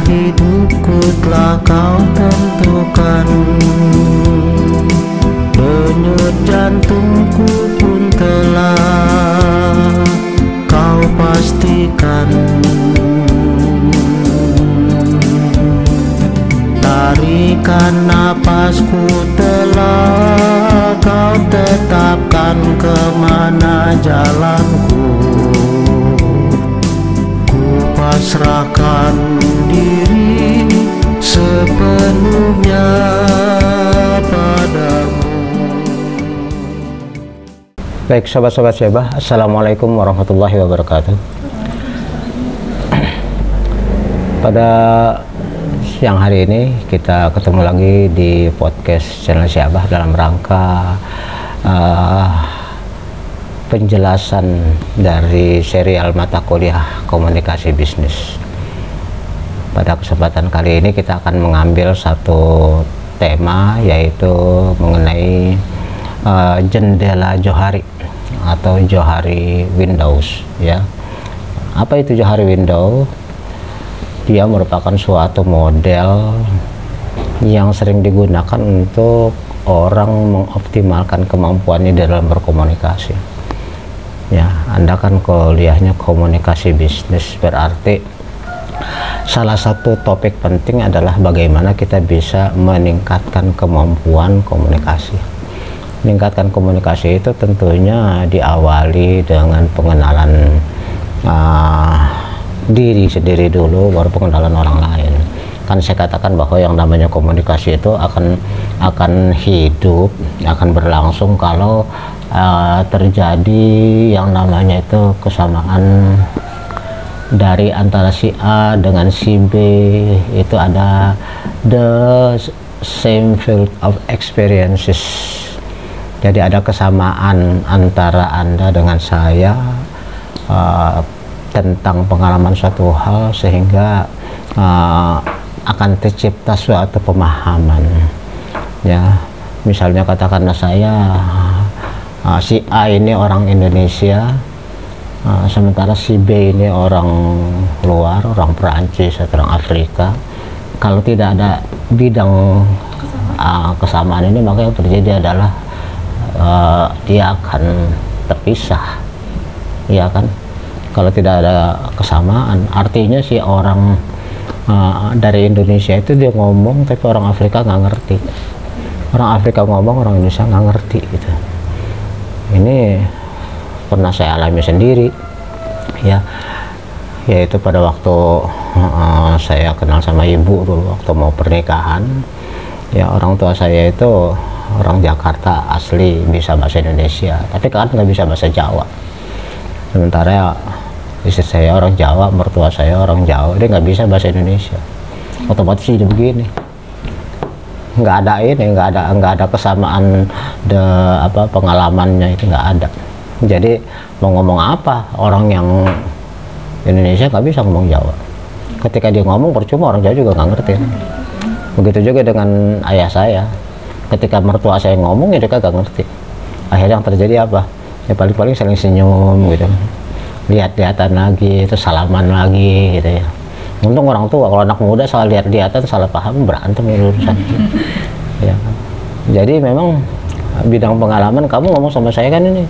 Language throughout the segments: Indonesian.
hidupku telah kau tentukan, denyut jantungku pun telah kau pastikan. Tarikan napasku telah kau tetapkan, kemana jalanku ku pasrahkan diri sepenuhnya padamu. Baik sobat-sobat Syabah, Assalamualaikum warahmatullahi wabarakatuh. Pada siang hari ini kita ketemu lagi di podcast channel Syabah dalam rangka penjelasan dari serial mata kuliah komunikasi bisnis. Pada kesempatan kali ini kita akan mengambil satu tema, yaitu mengenai jendela Johari atau Johari Windows, ya. Apa itu Johari Window? Dia merupakan suatu model yang sering digunakan untuk orang mengoptimalkan kemampuannya dalam berkomunikasi. Ya, Anda kan kuliahnya komunikasi bisnis, berarti salah satu topik penting adalah bagaimana kita bisa meningkatkan kemampuan komunikasi. Meningkatkan komunikasi itu tentunya diawali dengan pengenalan diri sendiri dulu, baru pengenalan orang lain. Kan saya katakan bahwa yang namanya komunikasi itu akan hidup, akan berlangsung kalau terjadi yang namanya itu kesamaan dari antara si A dengan si B, itu ada the same field of experiences. Jadi ada kesamaan antara Anda dengan saya tentang pengalaman suatu hal, sehingga akan tercipta suatu pemahaman. Ya, misalnya katakanlah saya si A ini orang Indonesia, sementara si B ini orang luar, orang Perancis atau orang Afrika. Kalau tidak ada bidang kesamaan ini, maka yang terjadi adalah dia akan terpisah, ya kan? Kalau tidak ada kesamaan, artinya si orang dari Indonesia itu dia ngomong, tapi orang Afrika nggak ngerti. Orang Afrika ngomong, orang Indonesia nggak ngerti gitu. Ini pernah saya alami sendiri, ya. Yaitu pada waktu saya kenal sama ibu dulu, waktu mau pernikahan. Ya, orang tua saya itu orang Jakarta asli, bisa bahasa Indonesia, tapi kan nggak bisa bahasa Jawa. Sementara istri saya orang Jawa, mertua saya orang Jawa, dia nggak bisa bahasa Indonesia. Otomatis jadi begini, nggak ada kesamaan pengalamannya itu nggak ada. Jadi mau ngomong apa, orang yang Indonesia nggak bisa ngomong Jawa. Ketika dia ngomong percuma, orang Jawa juga nggak ngerti. Begitu juga dengan ayah saya, ketika mertua saya ngomong ya dia nggak ngerti. Akhirnya yang terjadi apa? Ya paling-paling saling senyum gitu, lihat-lihatan lagi, terus salaman lagi gitu ya. Untung orang tua, kalau anak muda salah lihat-lihatan, salah paham, berantem urusan. Ya. Jadi memang bidang pengalaman, kamu ngomong sama saya kan ini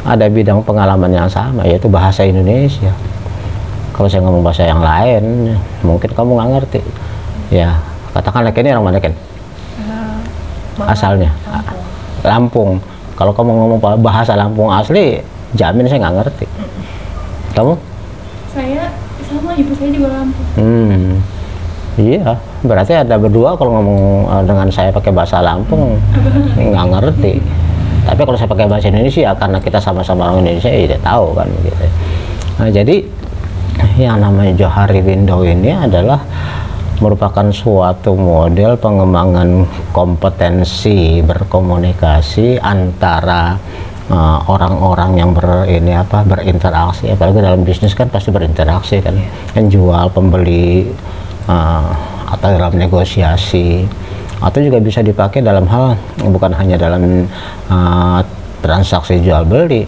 ada bidang pengalaman yang sama, yaitu bahasa Indonesia. Kalau saya ngomong bahasa yang lain, mungkin kamu nggak ngerti. Ya, katakanlah ini orang mana kan? Asalnya Lampung. Kalau kamu ngomong bahasa Lampung asli, jamin saya nggak ngerti. Kamu? Saya sama, ibu saya juga Lampung. Iya, berarti ada berdua kalau ngomong dengan saya pakai bahasa Lampung, nggak ngerti. Tapi kalau saya pakai bahasa Indonesia, karena kita sama-sama orang Indonesia, ya tidak tahu kan gitu. Nah, jadi yang namanya Johari Window ini adalah merupakan suatu model pengembangan kompetensi berkomunikasi antara orang-orang yang berinteraksi. Apalagi dalam bisnis kan pasti berinteraksi kan, penjual, pembeli, atau dalam negosiasi, atau juga bisa dipakai dalam hal bukan hanya dalam transaksi jual beli,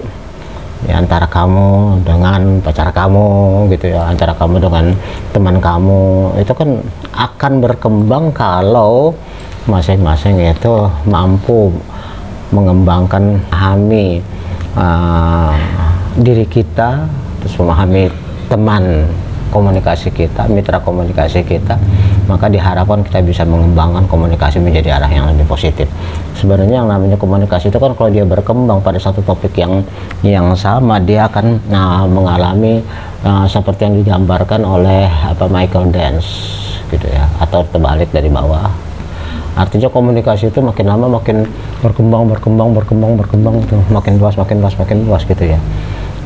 ya, antara kamu dengan pacar kamu gitu ya, antara kamu dengan teman kamu, itu kan akan berkembang kalau masing-masing itu mampu mengembangkan, memahami diri kita, terus memahami teman komunikasi kita, mitra komunikasi kita, maka diharapkan kita bisa mengembangkan komunikasi menjadi arah yang lebih positif. Sebenarnya yang namanya komunikasi itu kan kalau dia berkembang pada satu topik yang sama, dia akan mengalami seperti yang digambarkan oleh Michael Dance gitu ya, atau terbalik dari bawah. Artinya komunikasi itu makin lama makin berkembang gitu, makin luas gitu ya.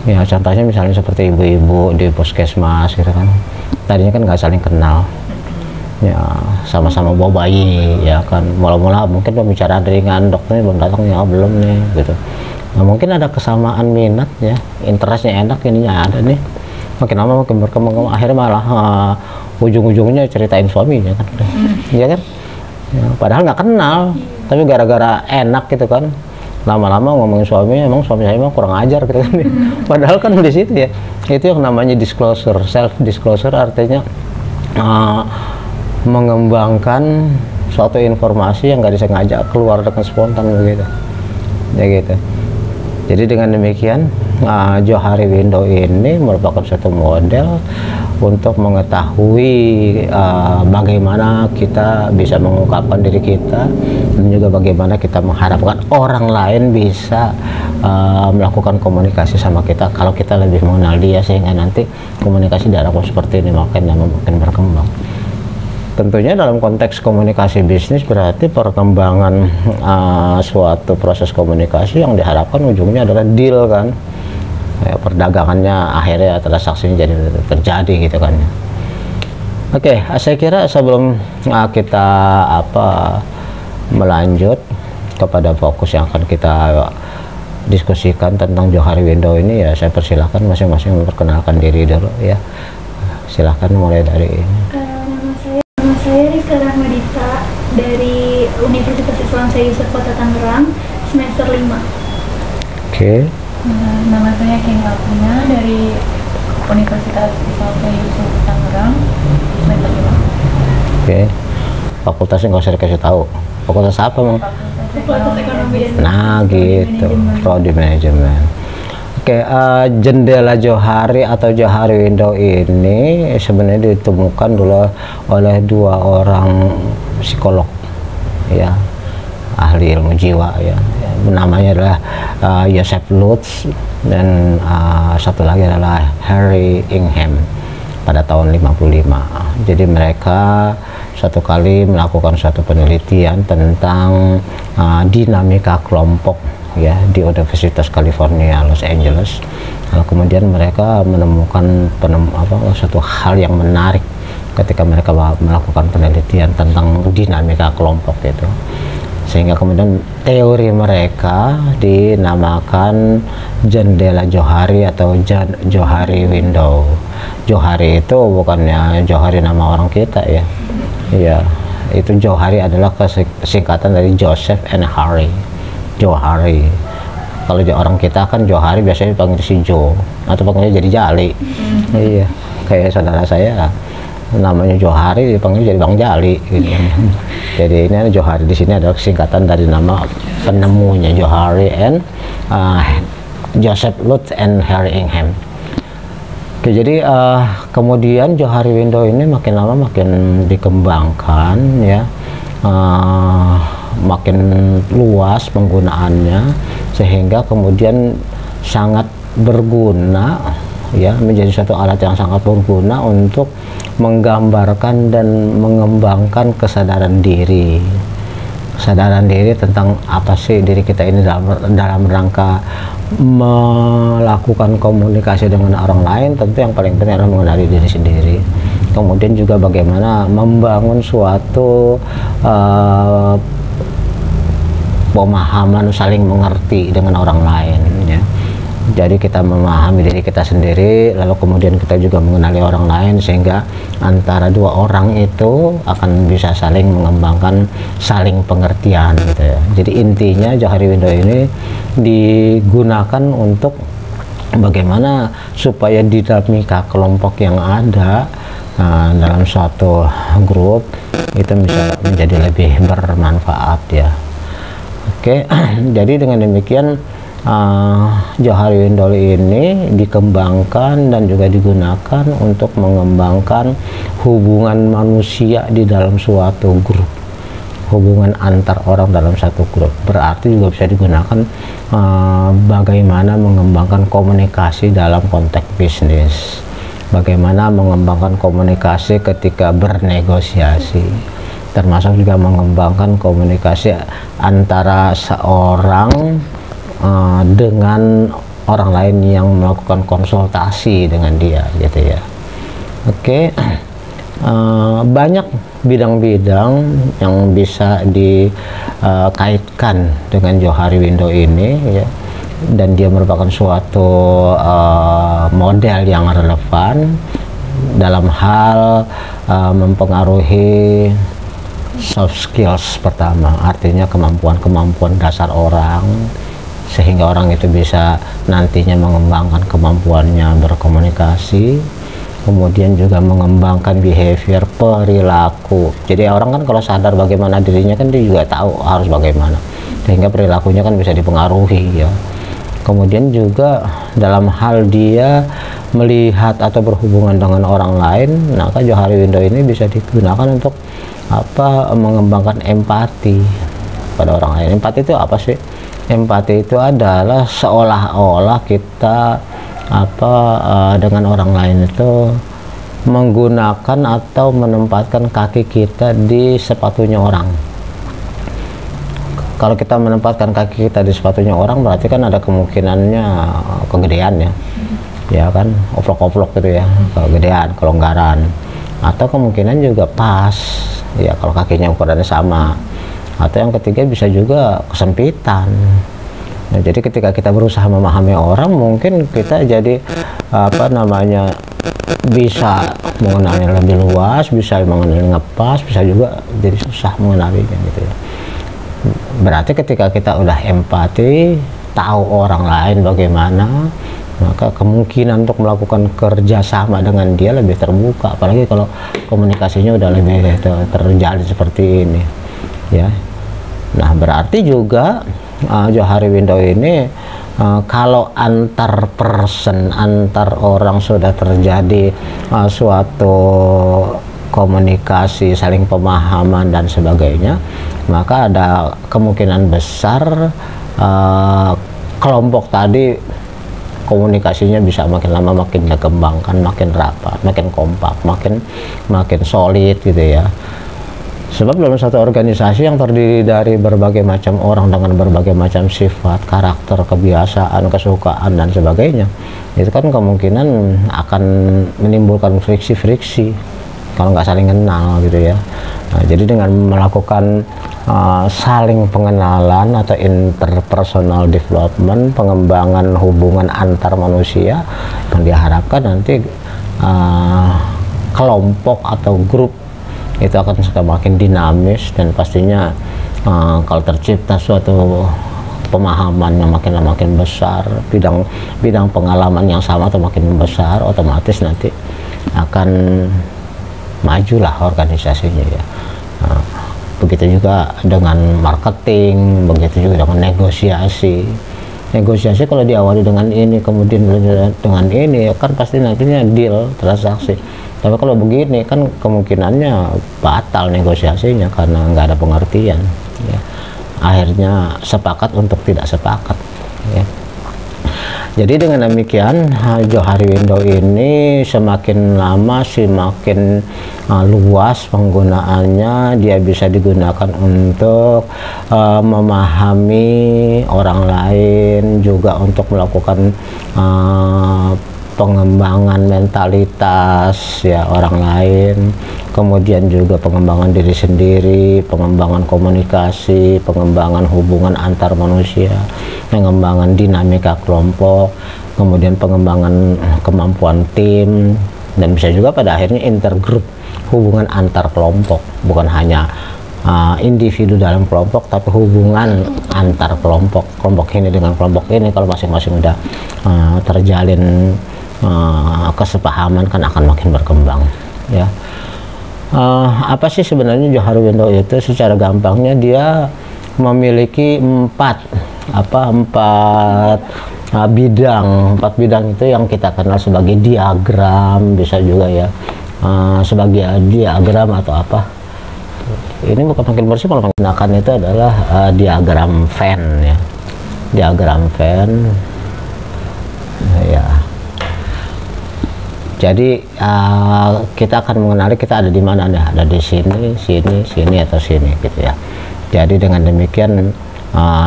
Ya contohnya misalnya seperti ibu-ibu di puskesmas gitu kan, tadinya kan nggak saling kenal ya, sama-sama bawa bayi ya kan, mula-mula mungkin pembicaraan ringan, dokternya belum datang ya, belum nih gitu. Nah, mungkin ada kesamaan minat ya, interestnya enak, ininya ada nih, makin lama makin berkembang, akhirnya malah ujung-ujungnya ceritain suaminya kan, ya kan ya, padahal nggak kenal, tapi gara-gara enak gitu kan, lama-lama ngomongin suaminya, emang suami saya emang kurang ajar gitu kan. Padahal kan di situ ya, itu yang namanya disclosure, self disclosure, artinya mengembangkan suatu informasi yang nggak disengaja keluar dengan spontan begitu ya gitu. Jadi dengan demikian Johari Window ini merupakan suatu model untuk mengetahui bagaimana kita bisa mengungkapkan diri kita, dan juga bagaimana kita mengharapkan orang lain bisa melakukan komunikasi sama kita kalau kita lebih mengenal dia, sehingga nanti komunikasi diharapkan seperti ini makin berkembang. Tentunya dalam konteks komunikasi bisnis berarti perkembangan suatu proses komunikasi yang diharapkan ujungnya adalah deal kan ya, perdagangannya akhirnya transaksinya jadi terjadi gitu kan. Oke, saya kira sebelum kita melanjut kepada fokus yang akan kita diskusikan tentang Johari Window ini ya, saya persilahkan masing-masing memperkenalkan diri dulu ya. Silahkan mulai dari ini. Nama saya Rizka Rahmadita dari Universitas Islam Syekh Yusuf Kota Tangerang, semester 5. Oke. Nama saya King Lapuna dari Universitas Islam Syekh Yusuf Tangerang, semester 5. Oke. Fakultasnya nggak usah dikasih tahu. Fakultas apa, Mang? Fakultas Ekonomi dan Nah, gitu. Prodi Manajemen. Oke, jendela Johari atau Johari Window ini sebenarnya ditemukan dulu oleh dua orang psikolog ya, ahli ilmu jiwa ya. Namanya adalah Joseph Lutz dan satu lagi adalah Harry Ingham pada tahun 55. Jadi mereka suatu kali melakukan suatu penelitian tentang dinamika kelompok ya di Universitas California Los Angeles. Kemudian mereka menemukan suatu hal yang menarik ketika mereka melakukan penelitian tentang dinamika kelompok itu, sehingga kemudian teori mereka dinamakan jendela Johari atau Johari Window. Johari itu bukannya Johari nama orang kita ya, iya, itu Johari adalah singkatan dari Joseph and Harry. Johari. Kalau orang kita kan Johari biasanya dipanggil si Jo atau panggilnya jadi Jali. Iya, kayak saudara saya namanya Johari dipanggil jadi Bang Jali gitu. Jadi ini Johari di sini adalah singkatan dari nama penemunya, Johari and Joseph Lutz and Harry Ingham. Oke, jadi kemudian Johari Window ini makin lama makin dikembangkan ya, makin luas penggunaannya, sehingga kemudian sangat berguna ya, menjadi suatu alat yang sangat berguna untuk menggambarkan dan mengembangkan kesadaran diri tentang apa sih diri kita ini dalam rangka melakukan komunikasi dengan orang lain. Tentu yang paling penting adalah mengenali diri sendiri, kemudian juga bagaimana membangun suatu pemahaman saling mengerti dengan orang lain ya. Jadi kita memahami diri kita sendiri, lalu kemudian kita juga mengenali orang lain, sehingga antara dua orang itu akan bisa saling mengembangkan saling pengertian gitu ya. Jadi intinya Johari Window ini digunakan untuk bagaimana supaya dinamika kelompok yang ada dalam suatu grup itu bisa menjadi lebih bermanfaat ya. Oke, jadi dengan demikian Johari Window ini dikembangkan dan juga digunakan untuk mengembangkan hubungan manusia di dalam suatu grup, hubungan antar orang dalam satu grup. Berarti juga bisa digunakan bagaimana mengembangkan komunikasi dalam konteks bisnis, bagaimana mengembangkan komunikasi ketika bernegosiasi, termasuk juga mengembangkan komunikasi antara seorang dengan orang lain yang melakukan konsultasi dengan dia gitu ya. Oke. Banyak bidang-bidang yang bisa dikaitkan dengan Johari Window ini ya, dan dia merupakan suatu model yang relevan dalam hal mempengaruhi soft skills pertama, artinya kemampuan-kemampuan dasar orang, sehingga orang itu bisa nantinya mengembangkan kemampuannya berkomunikasi. Kemudian juga mengembangkan behavior, perilaku. Jadi orang kan kalau sadar bagaimana dirinya kan dia juga tahu harus bagaimana, sehingga perilakunya kan bisa dipengaruhi ya. Kemudian juga dalam hal dia melihat atau berhubungan dengan orang lain, maka Johari Window ini bisa digunakan untuk mengembangkan empati pada orang lain. Empati itu apa sih? Empati itu adalah seolah-olah kita dengan orang lain itu menggunakan atau menempatkan kaki kita di sepatunya orang. Kalau kita menempatkan kaki kita di sepatunya orang, berarti kan ada kemungkinannya kegedean ya kan, oplok-oplok gitu ya, kegedean, kelonggaran, atau kemungkinan juga pas ya kalau kakinya ukurannya sama, atau yang ketiga bisa juga kesempitan. Nah, jadi ketika kita berusaha memahami orang, mungkin kita jadi bisa mengenalnya lebih luas, bisa mengenalnya ngepas, bisa juga jadi susah mengenalinya gitu ya. Berarti ketika kita udah empati, tahu orang lain bagaimana, maka kemungkinan untuk melakukan kerjasama dengan dia lebih terbuka, apalagi kalau komunikasinya udah lebih terjalin seperti ini ya. Nah, berarti juga Johari Window ini kalau antar person, antar orang sudah terjadi suatu komunikasi, saling pemahaman dan sebagainya, maka ada kemungkinan besar kelompok tadi komunikasinya bisa makin lama makin dikembangkan, makin rapat, makin kompak, makin solid gitu ya. Sebab dalam satu organisasi yang terdiri dari berbagai macam orang dengan berbagai macam sifat, karakter, kebiasaan, kesukaan dan sebagainya, itu kan kemungkinan akan menimbulkan friksi-friksi kalau nggak saling kenal gitu ya. Nah, jadi dengan melakukan saling pengenalan atau interpersonal development, pengembangan hubungan antar manusia, yang diharapkan nanti kelompok atau grup itu akan semakin dinamis, dan pastinya kalau tercipta suatu pemahaman yang makin besar, bidang pengalaman yang sama atau makin besar, otomatis nanti akan majulah organisasinya ya. Begitu juga dengan marketing, begitu juga dengan negosiasi. Negosiasi kalau diawali dengan ini, kemudian dengan ini, kan pasti nantinya deal, transaksi. Tapi kalau begini kan kemungkinannya batal negosiasinya karena nggak ada pengertian ya. Akhirnya sepakat untuk tidak sepakat ya. Jadi dengan demikian Johari Window ini semakin lama semakin luas penggunaannya. Dia bisa digunakan untuk memahami orang lain, juga untuk melakukan pengembangan mentalitas ya orang lain, kemudian juga pengembangan diri sendiri, pengembangan komunikasi, pengembangan hubungan antar manusia, pengembangan dinamika kelompok, kemudian pengembangan kemampuan tim, dan bisa juga pada akhirnya intergroup, hubungan antar kelompok, bukan hanya individu dalam kelompok, tapi hubungan antar kelompok ini dengan kelompok ini, kalau masing-masing udah terjalin kesepahaman, kan akan makin berkembang, ya. Apa sih sebenarnya Johar Window itu? Secara gampangnya dia memiliki empat bidang itu yang kita kenal sebagai diagram, bisa juga ya sebagai diagram atau apa. Ini bukan makin bersih, kalau menggunakan itu adalah diagram Venn, ya, diagram Venn, ya. Jadi kita akan mengenali kita ada di mana, ada di sini, sini atau sini, gitu ya. Jadi dengan demikian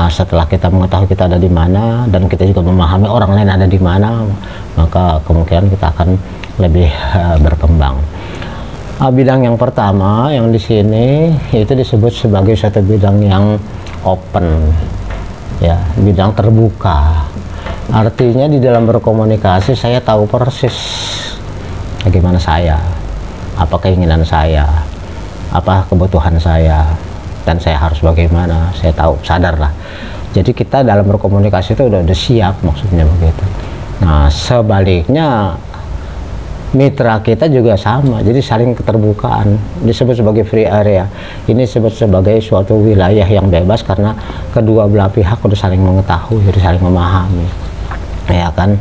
setelah kita mengetahui kita ada di mana dan kita juga memahami orang lain ada di mana, maka kemungkinan kita akan lebih berkembang. Bidang yang pertama yang di sini itu disebut sebagai suatu bidang yang open, ya, bidang terbuka. Artinya di dalam berkomunikasi saya tahu persis bagaimana saya, apa keinginan saya, apa kebutuhan saya, dan saya harus bagaimana, saya tahu, sadar lah. Jadi kita dalam berkomunikasi itu udah siap, maksudnya begitu. Nah, sebaliknya mitra kita juga sama, jadi saling keterbukaan, disebut sebagai free area. Ini disebut sebagai suatu wilayah yang bebas karena kedua belah pihak udah saling mengetahui, jadi saling memahami, ya kan.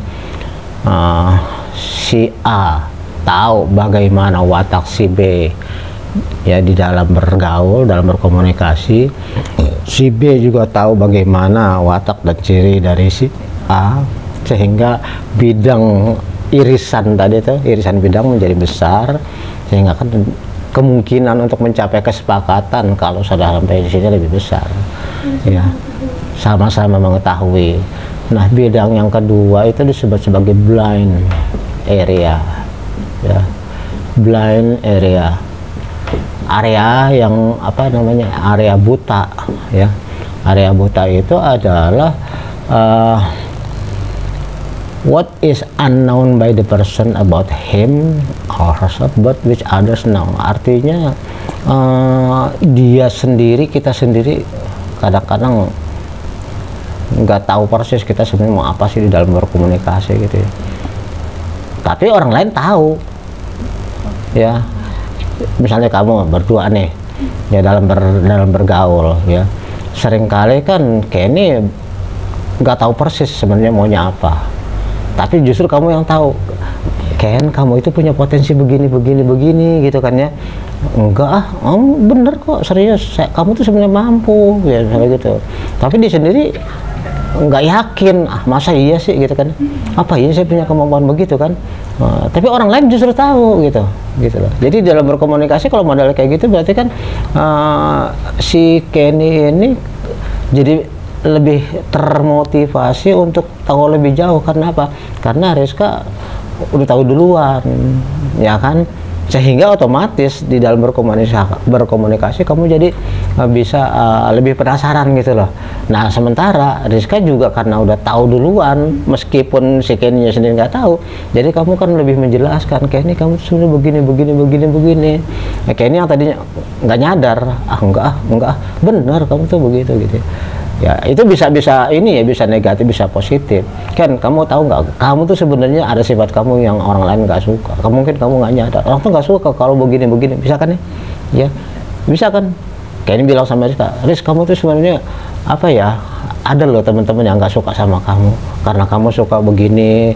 Si A tahu bagaimana watak si B, ya, di dalam bergaul, dalam berkomunikasi. Si B juga tahu bagaimana watak dan ciri dari si A, sehingga bidang irisan tadi itu, irisan bidang menjadi besar, sehingga kan kemungkinan untuk mencapai kesepakatan kalau sudah sampai di sini lebih besar, ya, sama-sama mengetahui. Nah, bidang yang kedua itu disebut sebagai blind area, ya, blind area, area yang apa namanya, area buta, ya. Area buta itu adalah what is unknown by the person about him or herself but which others know. Artinya dia sendiri, kita sendiri kadang-kadang nggak tahu persis kita sebenarnya mau apa sih di dalam berkomunikasi, gitu ya. Tapi orang lain tahu, ya. Misalnya kamu berdua nih, ya, dalam bergaul, ya, seringkali kan Kenny nggak tahu persis sebenarnya maunya apa, tapi justru kamu yang tahu, Ken, kamu itu punya potensi begini gitu kan, ya. Enggak, bener kok, serius, kamu tuh sebenarnya mampu, ya, misalnya gitu. Tapi dia sendiri nggak yakin, masa iya sih, gitu kan, apa iya saya punya kemampuan begitu kan. Tapi orang lain justru tahu, gitu loh. Jadi dalam berkomunikasi kalau modal kayak gitu berarti kan si Kenny ini jadi lebih termotivasi untuk tahu lebih jauh. Karena apa? Karena Rizka udah tahu duluan, ya kan, sehingga otomatis di dalam berkomunikasi kamu jadi bisa lebih penasaran, gitu loh. Nah, sementara Rizka juga karena udah tahu duluan, meskipun si Kenny sendiri nggak tahu, jadi kamu kan lebih menjelaskan, Kenny kamu sebenarnya begini. Nah, Kenny yang tadinya nggak nyadar, enggak, benar kamu tuh begitu, gitu. Ya, itu bisa ini ya, bisa negatif, bisa positif. Kan kamu tahu nggak, kamu tuh sebenarnya ada sifat kamu yang orang lain nggak suka. Mungkin kamu nggak nyadar, orang tuh nggak suka kalau begini, bisa kan, ya, bisa kan. Kayak ini bilang sama Rizka, Riz, kamu tuh sebenarnya apa ya, ada loh teman-teman yang nggak suka sama kamu karena kamu suka begini.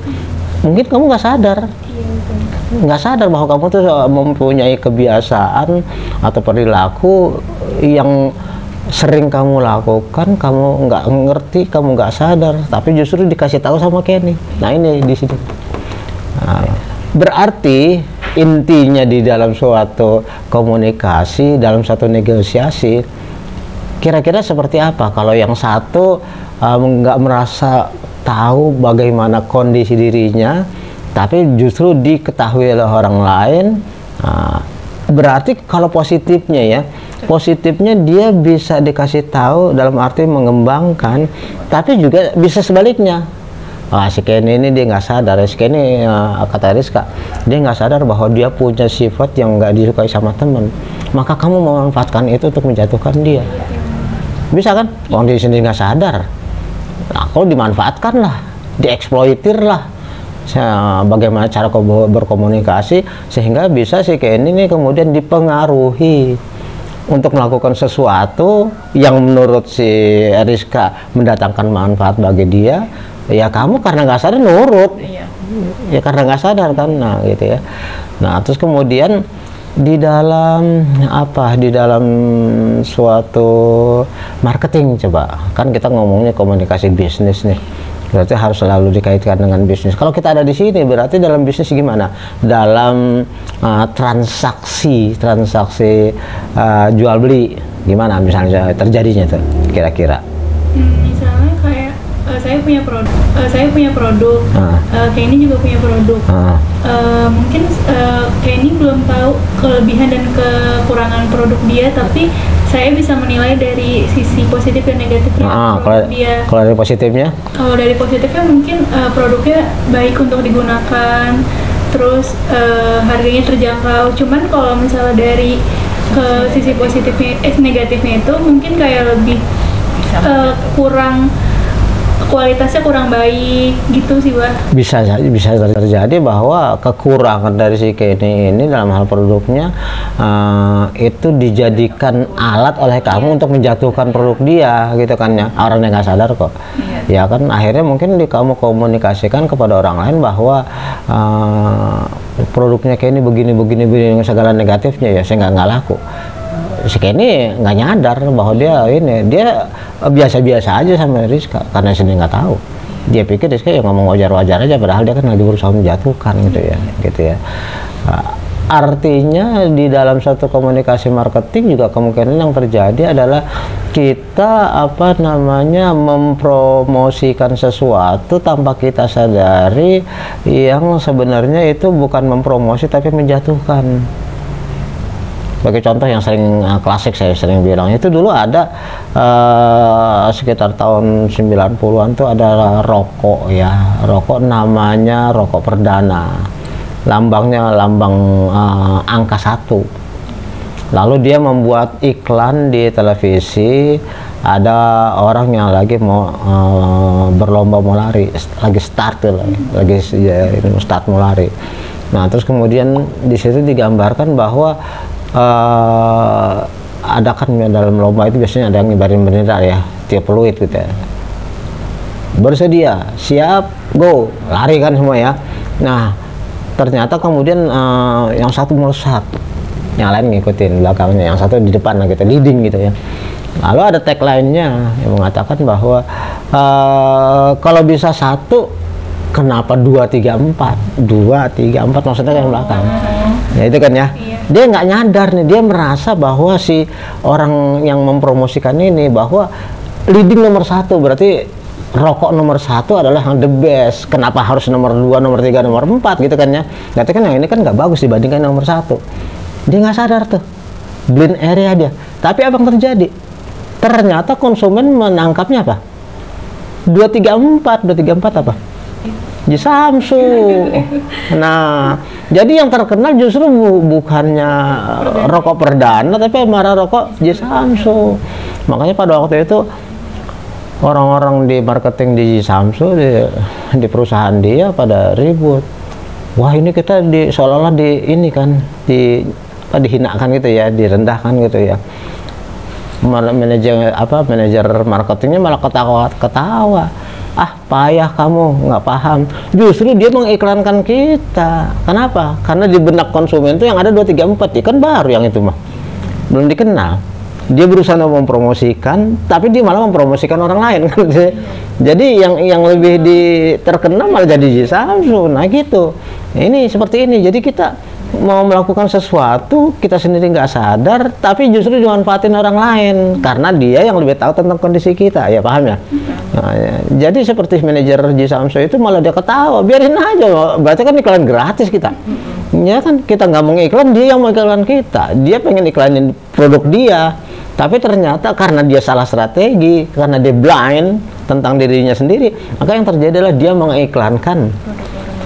Mungkin kamu nggak sadar bahwa kamu tuh mempunyai kebiasaan atau perilaku yang sering kamu lakukan, kamu nggak ngerti, kamu nggak sadar, tapi justru dikasih tahu sama Kenny. Nah, ini di sini. Nah, berarti intinya di dalam suatu komunikasi, dalam suatu negosiasi, kira-kira seperti apa? Kalau yang satu nggak merasa tahu bagaimana kondisi dirinya, tapi justru diketahui oleh orang lain, berarti kalau positifnya, ya, positifnya dia bisa dikasih tahu dalam arti mengembangkan, tapi juga bisa sebaliknya. Si Kenny ini dia nggak sadar, si Kenny kata Rizka, dia nggak sadar bahwa dia punya sifat yang nggak disukai sama teman. maka kamu memanfaatkan itu untuk menjatuhkan dia. Bisa kan? Orang dia sendiri nggak sadar. Nah, kalau dimanfaatkan lah, dieksploitir lah. Bagaimana cara kau berkomunikasi sehingga bisa si Kenny ini kemudian dipengaruhi untuk melakukan sesuatu yang menurut si Rizka mendatangkan manfaat bagi dia. Ya kamu karena nggak sadar nurut. Ya karena nggak sadar kan, nah gitu ya. Nah terus kemudian di dalam suatu marketing, coba kan kita ngomongnya komunikasi bisnis nih, berarti harus selalu dikaitkan dengan bisnis. Kalau kita ada di sini berarti dalam bisnis gimana? Dalam transaksi jual beli gimana misalnya terjadinya tuh kira-kira? Misalnya kayak saya punya produk, Kenny juga punya produk. Mungkin Kenny belum tahu kelebihan dan kekurangan produk dia, tapi saya bisa menilai dari sisi positif dan negatifnya produk dia. Kalau dari positifnya? Kalau dari positifnya mungkin produknya baik untuk digunakan, terus harganya terjangkau. Cuman kalau misalnya dari ke sisi positifnya, negatifnya itu mungkin kayak lebih kurang, kualitasnya kurang baik gitu sih, Bah. Bisa terjadi bahwa kekurangan dari si Kenny ini dalam hal produknya itu dijadikan alat oleh kamu untuk menjatuhkan produk dia gitu kan ya. Orang yang nggak sadar kok. Ya kan akhirnya mungkin kamu komunikasikan kepada orang lain bahwa produknya Kenny begini dengan segala negatifnya, ya saya nggak laku. Si Kenny nggak nyadar bahwa dia biasa-biasa aja sama Rizka karena sendiri nggak tahu. Dia pikir Rizka ya ngomong wajar-wajar aja, padahal dia kan lagi berusaha menjatuhkan gitu ya. Artinya di dalam satu komunikasi marketing juga kemungkinan yang terjadi adalah kita mempromosikan sesuatu tanpa kita sadari yang sebenarnya itu bukan mempromosi tapi menjatuhkan. Sebagai contoh yang sering klasik saya sering bilang, itu dulu ada sekitar tahun 90-an tuh ada rokok ya, rokok namanya rokok perdana, lambangnya lambang angka 1. Lalu dia membuat iklan di televisi, ada orang yang lagi mau berlomba mau lari, lagi start mau lari. Nah terus kemudian di situ digambarkan bahwa ada kan dalam lomba itu biasanya ada yang ngibarin bendera ya, tiap peluit gitu ya. Bersedia, siap, go, lari kan semua ya. Nah ternyata kemudian yang satu melesat, yang lain ngikutin belakangnya, yang satu di depan lah gitu, leading gitu ya. Lalu ada tagline-nya yang mengatakan bahwa kalau bisa satu, kenapa 2, 3, 4 maksudnya yang belakang. Ya itu kan ya. Dia nggak nyadar nih, dia merasa bahwa si orang yang mempromosikan ini bahwa leading nomor 1 berarti rokok nomor 1 adalah yang the best. Kenapa harus nomor 2, nomor 3, nomor 4 gitu kan ya? Berarti kan yang ini kan nggak bagus dibandingkan nomor 1. Dia nggak sadar tuh, blind area dia. Tapi apa yang terjadi? Ternyata konsumen menangkapnya apa? 2, 3, 4 apa? Ji Samsu. Nah, jadi yang terkenal justru bukannya rokok perdana, tapi malah rokok Ji Samsu. Makanya pada waktu itu orang-orang di marketing di Ji Samsu di perusahaan dia pada ribut. Wah ini kita seolah-olah dihinakan gitu ya, direndahkan gitu ya. Manajer marketingnya malah ketawa. Ah payah kamu, nggak paham. Justru dia mengiklankan kita. Kenapa? Karena di benak konsumen itu yang ada 2, 3, 4 ya kan baru yang itu mah belum dikenal. Dia berusaha mempromosikan, tapi dia malah mempromosikan orang lain. Jadi yang lebih terkenal malah jadi Ji Samsu. Nah gitu. Ini seperti ini. Jadi kita mau melakukan sesuatu kita sendiri nggak sadar, tapi justru dimanfaatin orang lain karena dia yang lebih tahu tentang kondisi kita. Ya paham ya? Nah, ya. Jadi seperti manajer Ji Samsu itu malah dia ketawa, biarin aja. Berarti kan iklan gratis kita. Ya kan kita nggak mau iklan, dia yang mau iklan kita. Dia pengen iklanin produk dia. Tapi ternyata karena dia salah strategi, karena dia blind tentang dirinya sendiri, maka yang terjadi adalah dia mengiklankan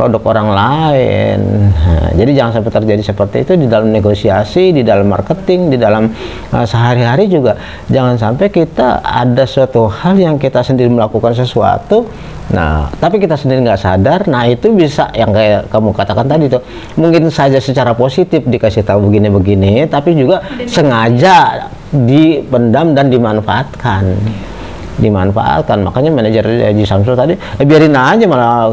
produk orang lain. Nah, jadi jangan sampai terjadi seperti itu di dalam negosiasi, di dalam marketing, di dalam sehari-hari juga. Jangan sampai kita ada suatu hal yang kita sendiri melakukan sesuatu, nah tapi kita sendiri nggak sadar. Nah itu bisa yang kayak kamu katakan tadi tuh, mungkin saja secara positif dikasih tahu begini-begini, tapi juga sengaja dipendam dan dimanfaatkan. Makanya manajer Haji Samsul tadi biarin aja, malah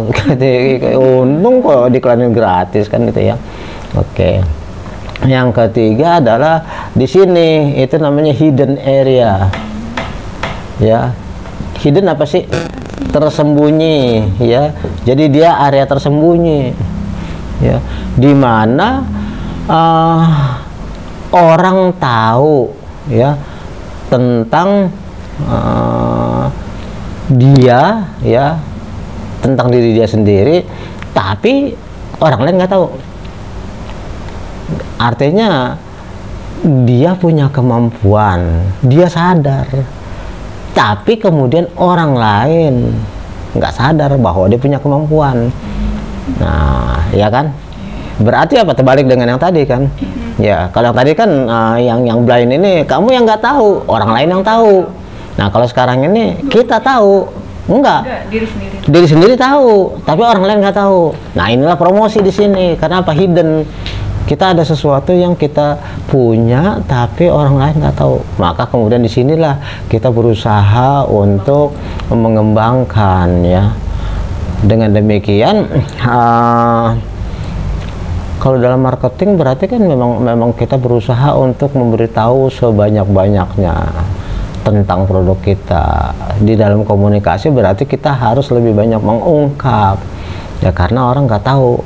untung kok diklanin gratis kan gitu ya. Oke. Yang ketiga adalah di sini itu namanya hidden area. Ya. Hidden apa sih? Tersembunyi ya. Jadi dia area tersembunyi. Ya. Di mana orang tahu ya tentang dia ya, tentang diri dia sendiri, tapi orang lain nggak tahu. Artinya dia punya kemampuan, dia sadar, tapi kemudian orang lain nggak sadar bahwa dia punya kemampuan. Nah ya kan, berarti apa, terbalik dengan yang tadi kan. Ya kalau yang tadi kan yang blind ini kamu yang nggak tahu, orang lain yang tahu. Nah kalau sekarang ini kita tahu, enggak, diri sendiri tahu, tapi orang lain nggak tahu. Nah inilah promosi di sini. Karena apa? Hidden. Kita ada sesuatu yang kita punya, tapi orang lain nggak tahu. Maka kemudian disinilah kita berusaha untuk mengembangkan ya. Dengan demikian, kalau dalam marketing berarti kan memang kita berusaha untuk memberitahu sebanyak-banyaknya tentang produk kita. Di dalam komunikasi berarti kita harus lebih banyak mengungkap ya, karena orang nggak tahu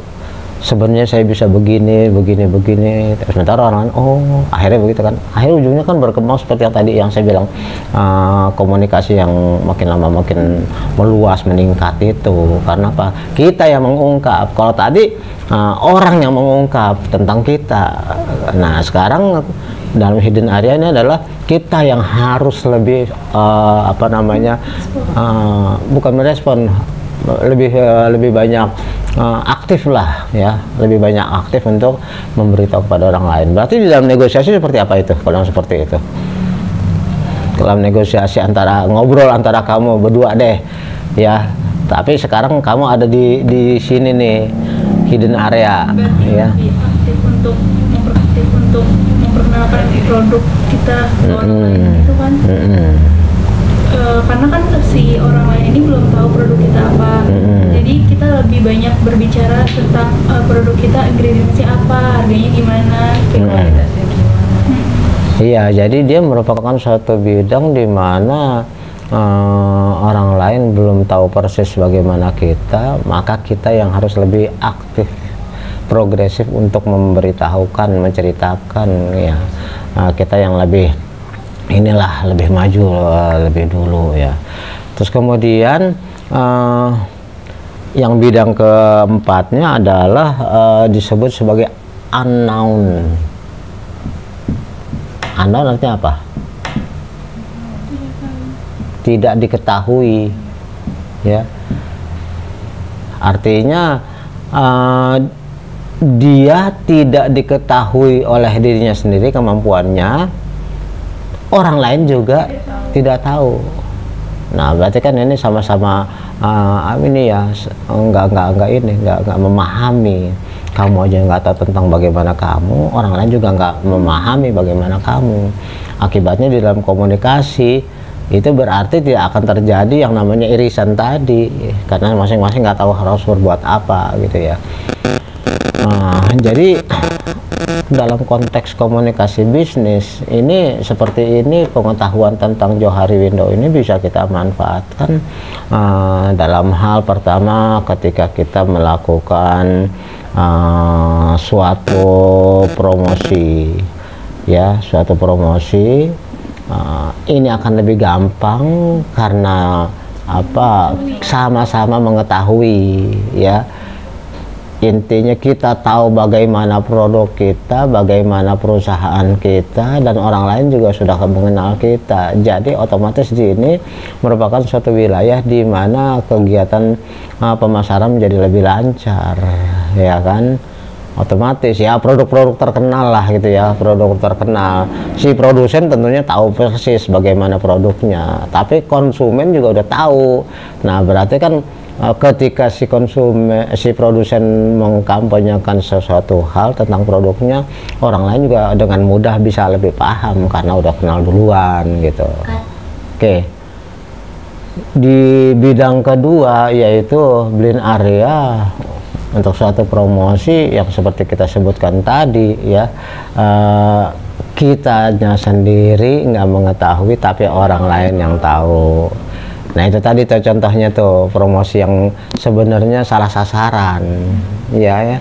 sebenarnya saya bisa begini, sementara orang lain oh akhirnya begitu kan. Akhirnya ujungnya kan berkembang seperti yang tadi yang saya bilang, komunikasi yang makin lama makin meluas, meningkat itu karena apa? Kita yang mengungkap. Kalau tadi orang yang mengungkap tentang kita. Nah sekarang dalam hidden area ini adalah kita yang harus lebih bukan merespon, lebih banyak aktif lah ya, lebih banyak aktif untuk memberitahu kepada orang lain. Berarti di dalam negosiasi seperti apa itu? Kalau seperti itu, dalam negosiasi ngobrol antara kamu berdua deh ya, tapi sekarang kamu ada di sini nih, hidden area. Berarti ya lebih aktif untuk memperkenalkan produk kita ke orang lain itu kan. Karena kan si orang lain ini belum tahu produk kita apa, jadi kita lebih banyak berbicara tentang produk kita, ingredientsnya apa, harganya gimana, kualitasnya gimana. Iya, jadi dia merupakan suatu bidang di mana orang lain belum tahu persis bagaimana kita, maka kita yang harus lebih aktif, progresif untuk memberitahukan, menceritakan ya, kita yang lebih lebih maju lebih dulu ya. Terus kemudian yang bidang keempatnya adalah disebut sebagai unknown. Unknown artinya apa? Tidak diketahui ya. Artinya dia tidak diketahui oleh dirinya sendiri kemampuannya, orang lain juga tidak tahu. Nah berarti kan ini sama-sama ini ya, nggak memahami. Kamu aja nggak tahu tentang bagaimana kamu, orang lain juga nggak memahami bagaimana kamu. Akibatnya di dalam komunikasi itu berarti tidak akan terjadi yang namanya irisan tadi, karena masing-masing nggak tahu harus berbuat apa gitu ya. Jadi dalam konteks komunikasi bisnis ini seperti ini, pengetahuan tentang Johari Window ini bisa kita manfaatkan dalam hal pertama ketika kita melakukan suatu promosi ya, suatu promosi ini akan lebih gampang karena apa, sama-sama mengetahui ya intinya kita tahu bagaimana produk kita, bagaimana perusahaan kita, dan orang lain juga sudah mengenal kita. Jadi otomatis di ini merupakan suatu wilayah di mana kegiatan pemasaran menjadi lebih lancar, ya kan? Otomatis ya produk-produk terkenal lah gitu ya, produk terkenal. Si produsen tentunya tahu persis bagaimana produknya, tapi konsumen juga udah tahu. Nah berarti kan ketika si produsen mengkampanyekan sesuatu hal tentang produknya, orang lain juga dengan mudah bisa lebih paham karena udah kenal duluan gitu. Oke. Di bidang kedua yaitu blind area untuk suatu promosi yang seperti kita sebutkan tadi ya, kitanya sendiri nggak mengetahui tapi orang lain yang tahu. Nah itu tadi tuh contohnya tuh promosi yang sebenarnya salah sasaran ya.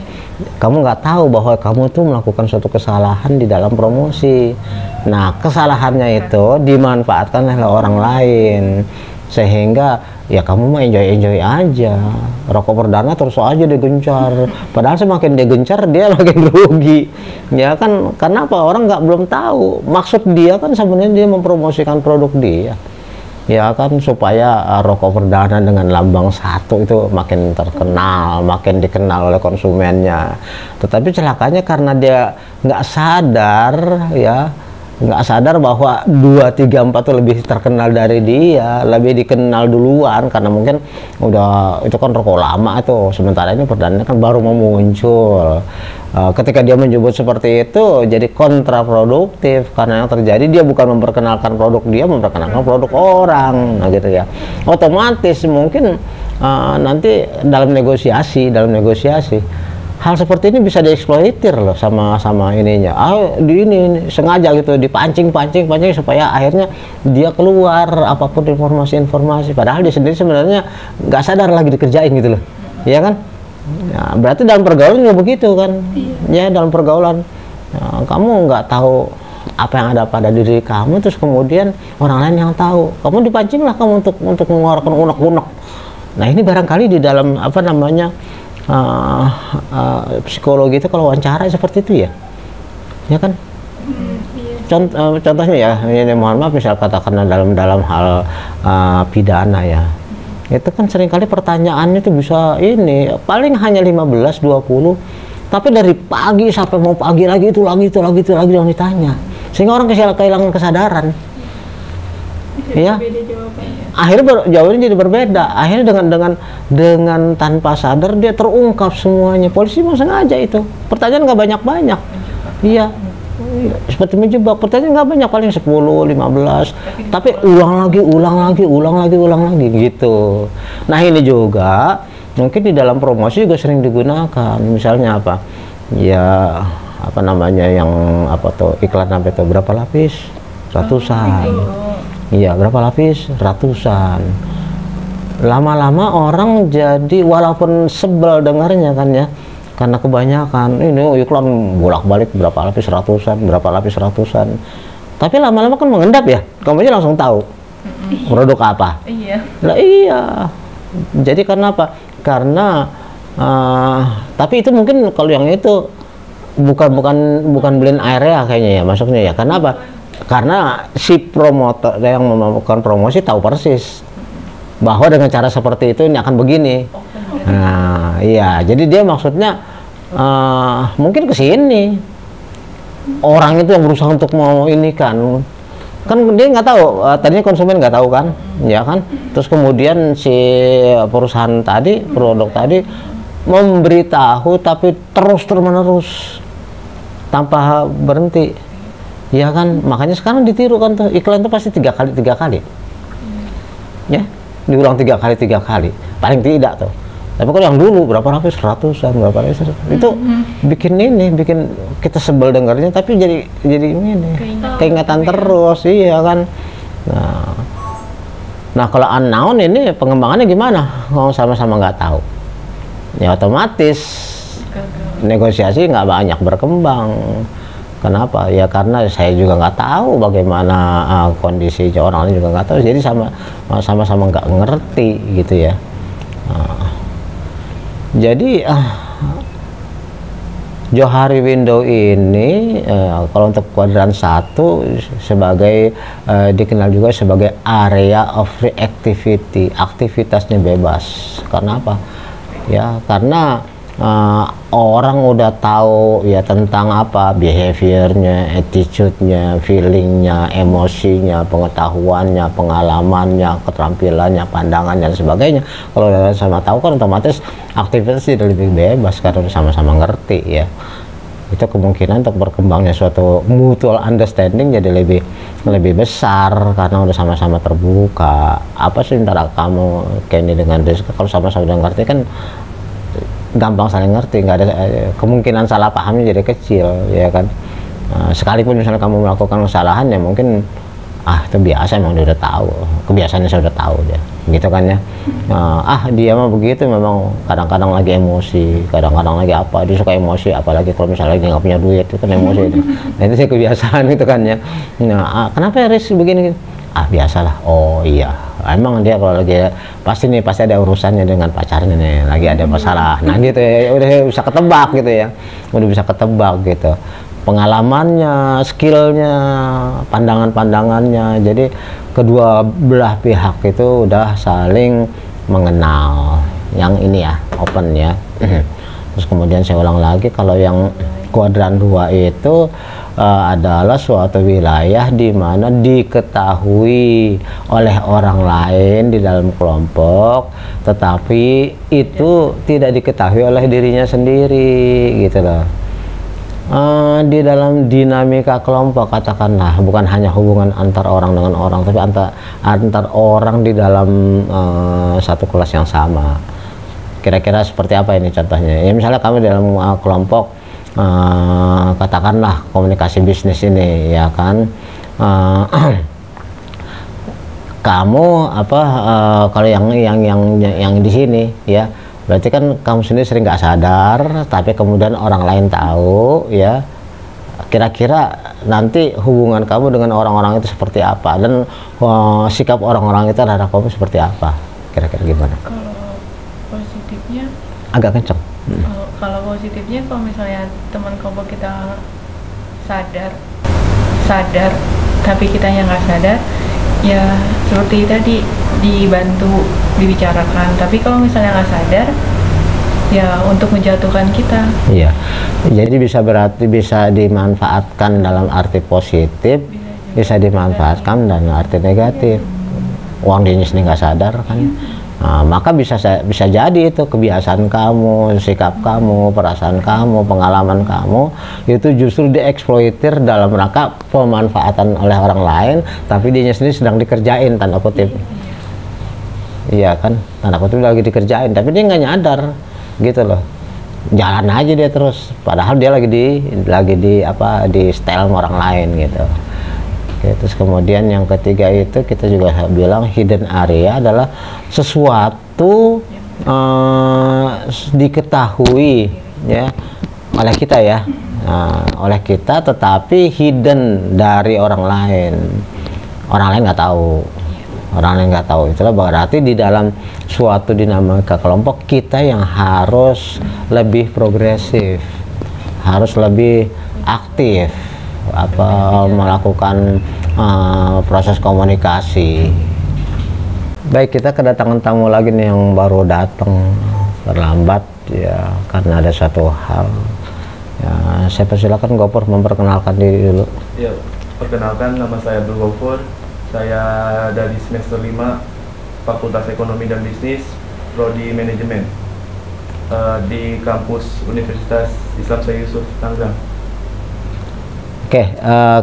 Kamu nggak tahu bahwa kamu tuh melakukan suatu kesalahan di dalam promosi. Nah kesalahannya itu dimanfaatkan oleh orang lain sehingga ya kamu mah enjoy aja, rokok perdana terus aja digencar, padahal semakin digencar dia makin rugi ya kan. Karena apa? Orang belum tahu maksud dia kan sebenarnya dia mempromosikan produk dia ya kan, supaya rokok perdana dengan lambang 1 itu makin terkenal, makin dikenal oleh konsumennya. Tetapi celakanya karena dia nggak sadar ya, nggak sadar bahwa 2, 3, 4 itu lebih terkenal dari dia, lebih dikenal duluan karena mungkin udah itu kan rokok lama itu, sementara ini perdana kan baru mau muncul. Ketika dia menyebut seperti itu jadi kontraproduktif karena yang terjadi dia bukan memperkenalkan produk dia, memperkenalkan produk orang. Nah gitu ya, otomatis mungkin nanti dalam negosiasi hal seperti ini bisa dieksploitir loh sama ininya. Di ini sengaja gitu dipancing supaya akhirnya dia keluar apapun informasi padahal dia sendiri sebenarnya nggak sadar lagi dikerjain gitu loh, ya kan? Ya, berarti dalam pergaulan juga begitu kan? Ya dalam pergaulan kamu nggak tahu apa yang ada pada diri kamu, terus kemudian orang lain yang tahu, kamu dipancing lah kamu untuk mengeluarkan unek-unek. Nah ini barangkali di dalam apa namanya psikologi itu kalau wawancara seperti itu ya kan. Contohnya ya ini mohon maaf misal katakanlah dalam hal pidana ya, itu kan seringkali pertanyaannya itu bisa ini paling hanya 15-20, tapi dari pagi sampai mau pagi lagi itu lagi yang ditanya, sehingga orang kehilangan kesadaran ya. Akhirnya jawabannya jadi berbeda. Akhirnya dengan tanpa sadar dia terungkap semuanya. Polisi mau sengaja itu. Pertanyaan nggak banyak-banyak. Iya. Seperti menjebak. Pertanyaan nggak banyak, paling 10, 15. Tapi ulang lagi gitu. Nah ini juga mungkin di dalam promosi juga sering digunakan. Misalnya apa? Ya apa namanya yang apa tuh iklan apa itu berapa lapis? Ratusan. Iya, berapa lapis? Ratusan. Lama-lama orang jadi walaupun sebel dengarnya kan ya, karena kebanyakan ini iklan bolak-balik berapa lapis ratusan. Tapi lama-lama kan mengendap ya, kamu aja langsung tahu produk apa. Iya. Lah iya. Jadi karena apa? Karena tapi itu mungkin kalau yang itu bukan blind area kayaknya ya masuknya ya. Karena apa? Karena si promotor yang melakukan promosi tahu persis bahwa dengan cara seperti itu ini akan begini. Nah, iya. Jadi dia maksudnya mungkin ke sini. Orang itu yang berusaha untuk mau ini kan dia nggak tahu. Tadinya konsumen nggak tahu kan, ya kan. Terus kemudian si perusahaan tadi, produk tadi memberitahu tapi terus-menerus tanpa berhenti. Ya kan, makanya sekarang ditiru kan tuh iklan itu pasti 3 kali ya, diulang 3 kali paling tidak tuh. Tapi kalau yang dulu berapa lapis ratusan, berapa lapis itu bikin kita sebel dengarnya, tapi jadi ini keingatan terus, iya kan. Nah kalau unknown ini pengembangannya gimana kalau sama-sama nggak tahu ya, otomatis negosiasi nggak banyak berkembang. Kenapa? Ya karena saya juga nggak tahu bagaimana kondisinya, orang lain juga nggak tahu, jadi sama-sama nggak ngerti gitu ya. Jadi Johari window ini kalau untuk kuadran 1 sebagai dikenal juga sebagai area of free activity, aktivitasnya bebas. Karena apa? Ya, karena orang udah tahu ya tentang apa behaviornya, attitude-nya, feeling-nya, emosinya, pengetahuannya, pengalamannya, keterampilannya, pandangannya dan sebagainya. Kalau udah sama tahu kan otomatis aktivitas jadi lebih bebas karena udah sama-sama ngerti ya. Itu kemungkinan untuk berkembangnya suatu mutual understanding jadi lebih besar karena udah sama-sama terbuka. Apa sih antara kamu Kenny dengan Rizka, kalau sama-sama udah ngerti kan gampang saling ngerti, nggak ada kemungkinan salah pahamnya jadi kecil ya kan. Sekalipun misalnya kamu melakukan kesalahan ya mungkin itu biasa, emang dia udah tahu, kebiasaannya saya udah tahu dia gitu kan ya. Dia mah begitu, memang kadang-kadang lagi emosi, kadang-kadang lagi apa, dia suka emosi apalagi kalau misalnya lagi nggak punya duit itu kan emosi itu. Nah itu sih kebiasaan gitu kan ya. Nah kenapa ya Riz begini? Biasalah. Oh iya, emang dia kalau lagi pasti ada urusannya dengan pacarnya nih, lagi ada masalah. Nah gitu ya, udah bisa ketebak gitu ya, udah bisa ketebak gitu, pengalamannya, skillnya, pandangannya. Jadi kedua belah pihak itu udah saling mengenal. Yang ini ya open ya. Terus kemudian saya ulang lagi, kalau yang kuadran 2 itu adalah suatu wilayah di mana diketahui oleh orang lain di dalam kelompok, tetapi itu tidak diketahui oleh dirinya sendiri gitu loh. Di dalam dinamika kelompok, katakanlah bukan hanya hubungan antar orang dengan orang, tapi antar orang di dalam satu kelas yang sama. Kira-kira seperti apa ini contohnya? Ya misalnya kami dalam kelompok katakanlah komunikasi bisnis ini ya kan, kamu kalau yang di sini ya berarti kan kamu sendiri sering nggak sadar, tapi kemudian orang lain tahu ya. Kira-kira nanti hubungan kamu dengan orang-orang itu seperti apa, dan sikap orang-orang itu terhadap kamu seperti apa, kira-kira gimana? Kalau positifnya agak kenceng. Kalau positifnya, kalau misalnya teman kelompok kita sadar tapi kitanya nggak sadar, ya seperti tadi dibantu, dibicarakan. Tapi kalau misalnya nggak sadar, ya untuk menjatuhkan kita. Iya, jadi berarti bisa dimanfaatkan dalam arti positif, bisa dimanfaatkan dalam arti negatif. Uang dia sendiri nggak sadar kan. Maka bisa jadi itu kebiasaan kamu, sikap kamu, perasaan kamu, pengalaman kamu itu justru dieksploitir dalam rangka pemanfaatan oleh orang lain, tapi dia sendiri sedang dikerjain, tanda kutip. Iya kan, tanda kutip lagi dikerjain, tapi dia nggak nyadar gitu loh. Jalan aja dia terus, padahal dia lagi di setel sama orang lain gitu. Terus kemudian yang ketiga itu kita juga bilang hidden area adalah sesuatu diketahui ya oleh kita ya, oleh kita tetapi hidden dari orang lain nggak tahu, itulah berarti di dalam suatu dinamika kelompok kita yang harus lebih progresif, harus lebih aktif melakukan proses komunikasi. Baik, kita kedatangan tamu lagi nih yang baru datang terlambat ya karena ada satu hal ya. Saya persilakan Gopur memperkenalkan diri dulu. Ya, perkenalkan, nama saya Abdul Gopur. Saya dari semester 5 Fakultas Ekonomi dan Bisnis, Prodi Manajemen di kampus Universitas Islam Syekh Yusuf, Tangerang. Oke,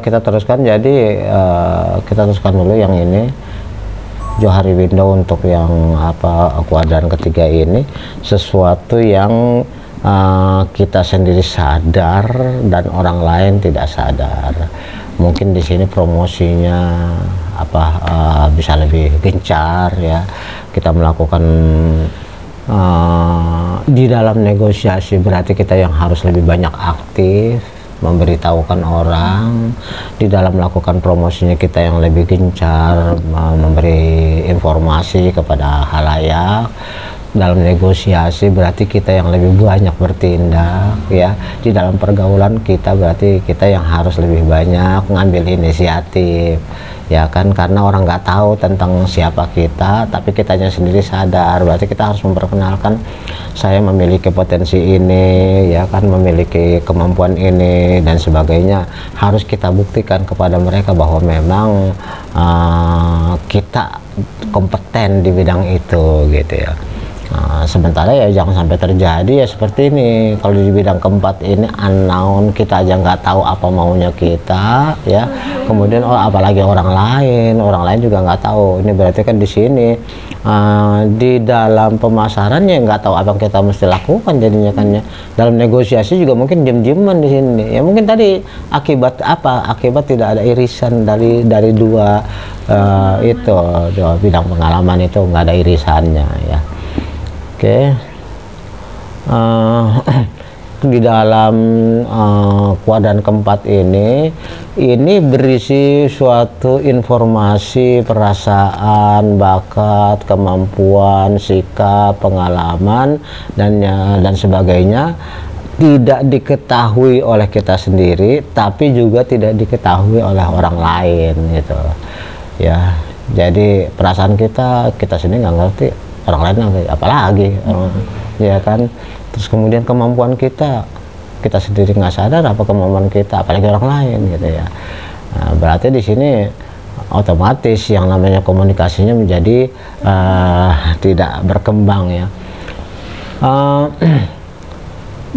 kita teruskan. Jadi kita teruskan dulu yang ini, Johari window untuk yang kuadran ketiga ini, sesuatu yang kita sendiri sadar dan orang lain tidak sadar. Mungkin di sini promosinya bisa lebih gencar ya. Kita melakukan di dalam negosiasi, berarti kita yang harus lebih banyak aktif, memberitahukan orang. Di dalam melakukan promosinya kita yang lebih gencar, memberi informasi kepada halayak. dalam negosiasi berarti kita yang lebih banyak bertindak, ya. Di dalam pergaulan kita berarti kita yang harus lebih banyak ngambil inisiatif, ya kan, karena orang nggak tahu tentang siapa kita, tapi kitanya sendiri sadar. Berarti kita harus memperkenalkan saya memiliki potensi ini, ya kan, memiliki kemampuan ini dan sebagainya. Harus kita buktikan kepada mereka bahwa memang kita kompeten di bidang itu, gitu ya. Sementara ya jangan sampai terjadi ya seperti ini. Kalau di bidang keempat ini unknown, kita aja nggak tahu apa maunya kita, ya. Kemudian apalagi orang lain juga nggak tahu. Ini berarti kan di sini di dalam pemasarannya nggak tahu apa yang kita mesti lakukan jadinya kan ya. Dalam negosiasi juga mungkin diem-dieman di sini. Ya mungkin tadi akibat apa? Akibat tidak ada irisan dari dua dua bidang pengalaman itu, nggak ada irisannya, ya. Oke. Di dalam kuadran keempat ini berisi suatu informasi, perasaan, bakat, kemampuan, sikap, pengalaman dan sebagainya, tidak diketahui oleh kita sendiri tapi juga tidak diketahui oleh orang lain, gitu ya. Jadi perasaan kita sendiri nggak ngerti, orang lain ngerti, apalagi ya kan. Terus kemudian kemampuan kita sendiri nggak sadar apa kemampuan kita, apalagi orang lain, gitu ya. Nah, berarti di sini otomatis yang namanya komunikasinya menjadi tidak berkembang, ya.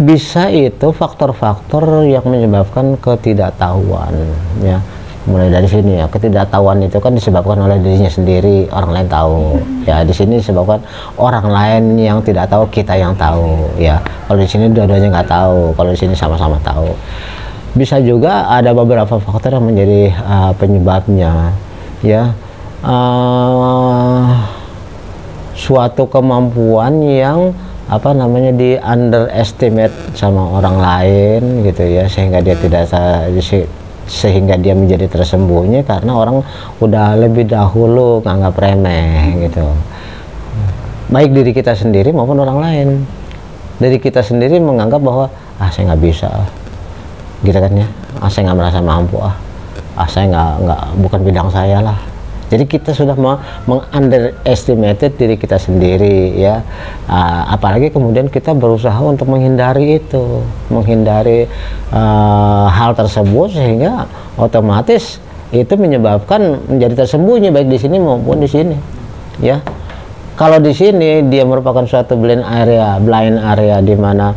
Bisa itu faktor-faktor yang menyebabkan ketidaktahuan, ya. Mulai dari sini ya, ketidaktahuan itu kan disebabkan oleh dirinya sendiri, orang lain tahu, ya. Di sini disebabkan orang lain yang tidak tahu, kita yang tahu, ya. Kalau di sini dua-duanya nggak tahu, kalau di sini sama-sama tahu. Bisa juga ada beberapa faktor yang menjadi penyebabnya, ya. Suatu kemampuan yang di underestimate sama orang lain, gitu ya, sehingga dia menjadi tersembunyi karena orang udah lebih dahulu nganggap remeh, gitu. Baik diri kita sendiri maupun orang lain. Dari kita sendiri menganggap bahwa saya nggak bisa, gitu kan ya. Saya nggak merasa mampu, saya nggak, bukan bidang saya lah. Jadi kita sudah meng-underestimate diri kita sendiri, ya. Apalagi kemudian kita berusaha untuk menghindari itu, hal tersebut, sehingga otomatis itu menyebabkan menjadi tersembunyi baik di sini maupun di sini, ya. Kalau di sini dia merupakan suatu blind area di mana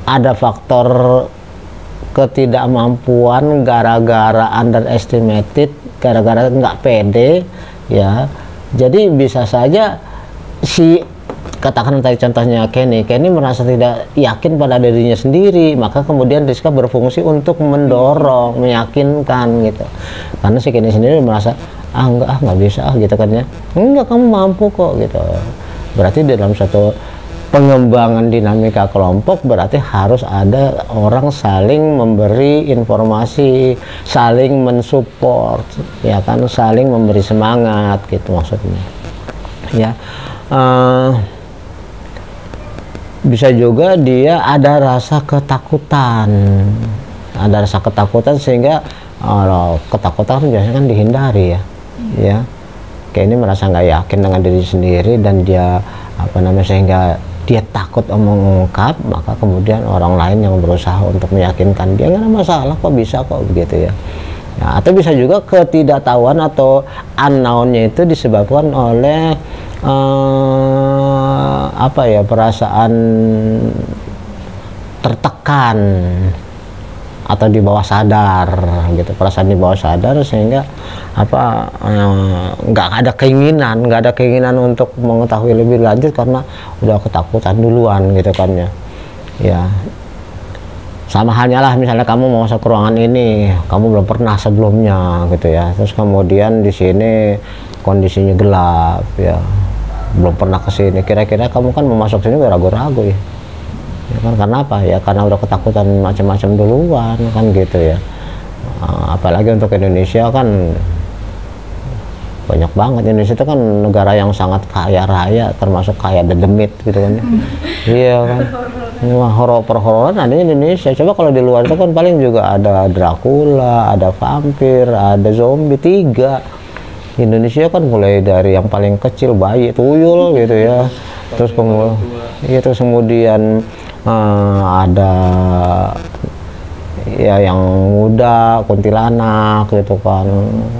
ada faktor ketidakmampuan gara-gara underestimated, gara-gara nggak pede, ya. Jadi bisa saja katakan tadi contohnya Kenny merasa tidak yakin pada dirinya sendiri, maka kemudian Rizka berfungsi untuk mendorong, meyakinkan, gitu. Karena si Kenny sendiri merasa nggak bisa, gitu kan ya. Enggak, kamu mampu kok, gitu. Berarti dalam satu pengembangan dinamika kelompok berarti harus ada orang saling memberi informasi, saling mensupport, ya kan, saling memberi semangat, gitu maksudnya, ya. Bisa juga dia ada rasa ketakutan, sehingga ketakutan biasanya kan dihindari, ya. Ya, kayak ini merasa nggak yakin dengan diri sendiri dan dia sehingga dia takut mengungkap, maka kemudian orang lain yang berusaha untuk meyakinkan dia nggak ada masalah kok, bisa kok, begitu ya. Nah, atau bisa juga ketidaktahuan atau unknown-nya itu disebabkan oleh perasaan tertekan atau di bawah sadar, gitu, perasaan di bawah sadar, sehingga nggak ada keinginan untuk mengetahui lebih lanjut karena udah ketakutan duluan, gitu kan ya. Ya, sama halnya lah, misalnya kamu mau masuk ke ruangan ini, kamu belum pernah sebelumnya, gitu ya. Terus kemudian di sini kondisinya gelap, ya, belum pernah ke sini. Kira-kira kamu kan mau masuk sini ragu-ragu, ya. Ya kan, karena apa? Ya karena udah ketakutan macam-macam duluan, kan, gitu ya. Apalagi untuk Indonesia kan banyak banget. Indonesia itu kan negara yang sangat kaya raya, termasuk kaya dedemit gitu kan ya. Iya kan. Horor-hororan ada di Indonesia. Coba kalau di luar itu kan paling juga ada Dracula, ada vampir, ada zombie, 3. Indonesia kan mulai dari yang paling kecil, bayi, tuyul gitu ya, terus kemudian ada ya yang muda, kuntilanak gitu kan,